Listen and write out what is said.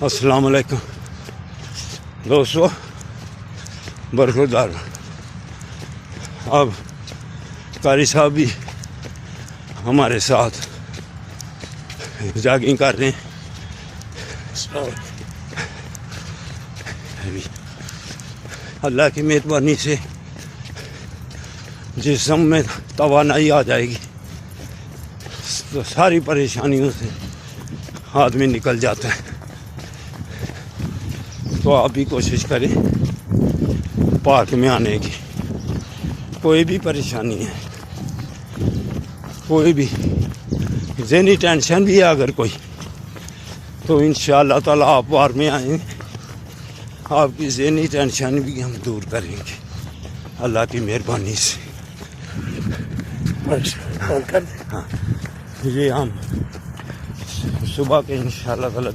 अस्सलाम वालेकुम दोस्तों, बरखुरदार। अब कारी साहब भी हमारे साथ जॉगिंग कर रहे हैं। अल्लाह की मेहरबानी से जिस्म में तवानाई आ जाएगी तो सारी परेशानियों से आदमी निकल जाता है। तो आप भी कोशिश करें पार्क में आने की। कोई भी परेशानी है, कोई भी ज़हनी टेंशन भी है अगर कोई, तो इंशाअल्लाह ताला आप पार्क में आएंगे, आपकी ज़हनी टेंशन भी हम दूर करेंगे अल्लाह की मेहरबानी से। हाँ, ये हम सुबह के इंशाअल्लाह ताला